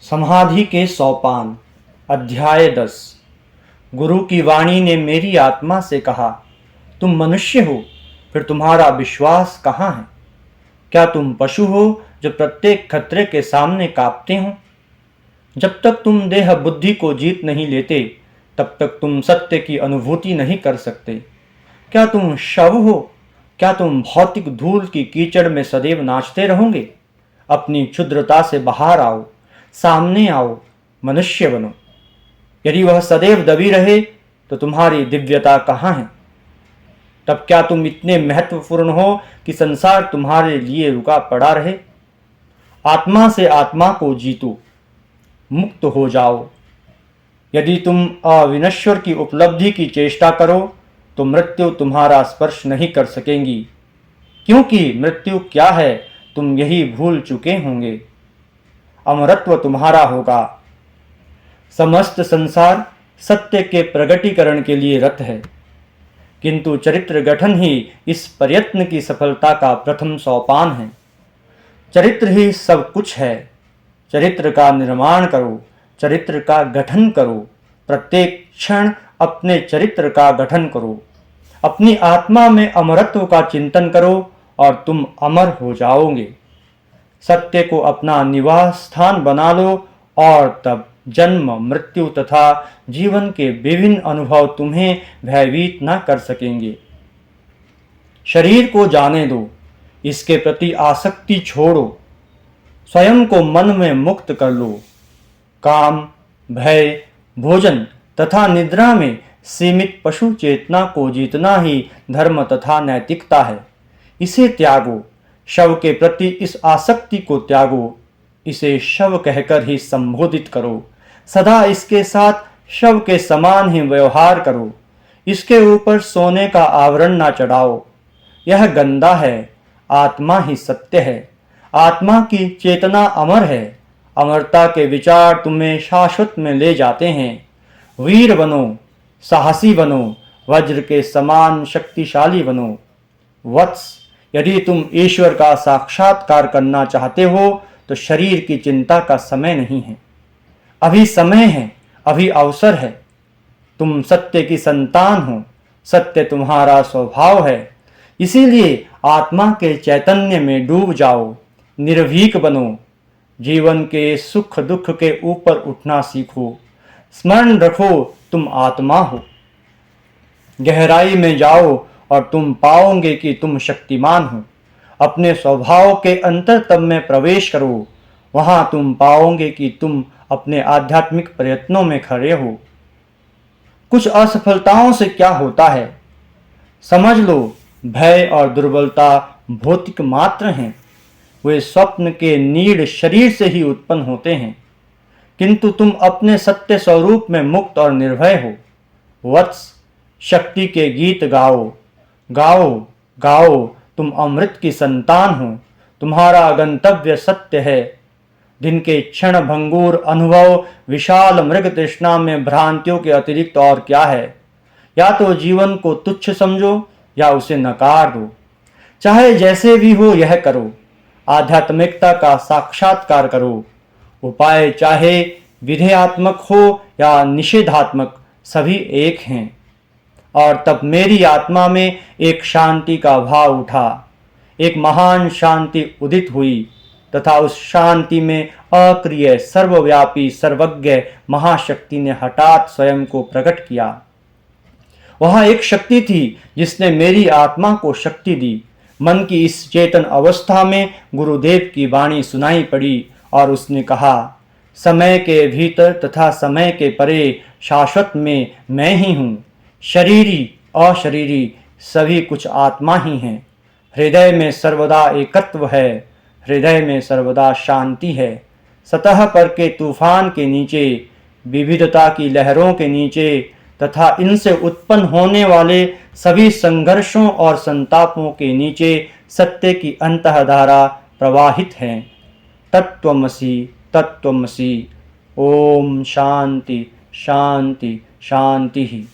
समाधि के सोपान। अध्याय 10। गुरु की वाणी ने मेरी आत्मा से कहा, तुम मनुष्य हो, फिर तुम्हारा विश्वास कहाँ है? क्या तुम पशु हो जो प्रत्येक खतरे के सामने कांपते हो? जब तक तुम देह बुद्धि को जीत नहीं लेते, तब तक तुम सत्य की अनुभूति नहीं कर सकते। क्या तुम शव हो? क्या तुम भौतिक धूल की कीचड़ में सदैव नाचते रहोगे? अपनी क्षुद्रता से बाहर आओ, सामने आओ, मनुष्य बनो। यदि वह सदैव दबी रहे तो तुम्हारी दिव्यता कहाँ है? तब क्या तुम इतने महत्वपूर्ण हो कि संसार तुम्हारे लिए रुका पड़ा रहे? आत्मा से आत्मा को जीतो, मुक्त हो जाओ। यदि तुम अविनश्वर की उपलब्धि की चेष्टा करो तो मृत्यु तुम्हारा स्पर्श नहीं कर सकेंगी, क्योंकि मृत्यु क्या है तुम यही भूल चुके होंगे। अमरत्व तुम्हारा होगा। समस्त संसार सत्य के प्रगटीकरण के लिए रत है, किंतु चरित्र गठन ही इस प्रयत्न की सफलता का प्रथम सोपान है। चरित्र ही सब कुछ है। चरित्र का निर्माण करो, चरित्र का गठन करो। प्रत्येक क्षण अपने चरित्र का गठन करो। अपनी आत्मा में अमरत्व का चिंतन करो और तुम अमर हो जाओगे। सत्य को अपना निवास स्थान बना लो और तब जन्म, मृत्यु तथा जीवन के विभिन्न अनुभव तुम्हें भयभीत न कर सकेंगे। शरीर को जाने दो, इसके प्रति आसक्ति छोड़ो। स्वयं को मन में मुक्त कर लो। काम, भय, भोजन तथा निद्रा में सीमित पशु चेतना को जीतना ही धर्म तथा नैतिकता है। इसे त्यागो। शव के प्रति इस आसक्ति को त्यागो। इसे शव कहकर ही संबोधित करो। सदा इसके साथ शव के समान ही व्यवहार करो। इसके ऊपर सोने का आवरण ना चढ़ाओ। यह गंदा है। आत्मा ही सत्य है। आत्मा की चेतना अमर है। अमरता के विचार तुम्हें शाश्वत में ले जाते हैं। वीर बनो, साहसी बनो, वज्र के समान शक्तिशाली बनो। वत्स, यदि तुम ईश्वर का साक्षात्कार करना चाहते हो तो शरीर की चिंता का समय नहीं है। अभी समय है, अभी अवसर है। तुम सत्य की संतान हो। सत्य तुम्हारा स्वभाव है। इसीलिए आत्मा के चैतन्य में डूब जाओ। निर्भीक बनो। जीवन के सुख दुख के ऊपर उठना सीखो। स्मरण रखो, तुम आत्मा हो। गहराई में जाओ और तुम पाओगे कि तुम शक्तिमान हो। अपने स्वभाव के अंतरतम में प्रवेश करो। वहां तुम पाओगे कि तुम अपने आध्यात्मिक प्रयत्नों में खड़े हो। कुछ असफलताओं से क्या होता है? समझ लो, भय और दुर्बलता भौतिक मात्र हैं। वे स्वप्न के नीड़ शरीर से ही उत्पन्न होते हैं, किंतु तुम अपने सत्य स्वरूप में मुक्त और निर्भय हो। वत्स, शक्ति के गीत गाओ, गाओ, गाओ। तुम अमृत की संतान हो। तुम्हारा गंतव्य सत्य है। दिन के क्षण भंगुर अनुभव विशाल मृग तृष्णा में भ्रांतियों के अतिरिक्त और क्या है? या तो जीवन को तुच्छ समझो या उसे नकार दो। चाहे जैसे भी हो यह करो। आध्यात्मिकता का साक्षात्कार करो। उपाय चाहे विधेयात्मक हो या निषेधात्मक, सभी एक हैं। और तब मेरी आत्मा में एक शांति का भाव उठा। एक महान शांति उदित हुई तथा उस शांति में अक्रिय, सर्वव्यापी, सर्वज्ञ महाशक्ति ने हठात स्वयं को प्रकट किया। वहां एक शक्ति थी जिसने मेरी आत्मा को शक्ति दी। मन की इस चेतन अवस्था में गुरुदेव की वाणी सुनाई पड़ी और उसने कहा, समय के भीतर तथा समय के परे शाश्वत में मैं ही हूँ। शरीरी अशरीरी सभी कुछ आत्मा ही हैं। हृदय में सर्वदा एकत्व है। हृदय में सर्वदा शांति है। सतह पर के तूफान के नीचे, विविधता की लहरों के नीचे तथा इनसे उत्पन्न होने वाले सभी संघर्षों और संतापों के नीचे सत्य की अंतःधारा प्रवाहित है। तत्त्वमसि, तत्त्वमसि। ओम शांति शांति शांति ही।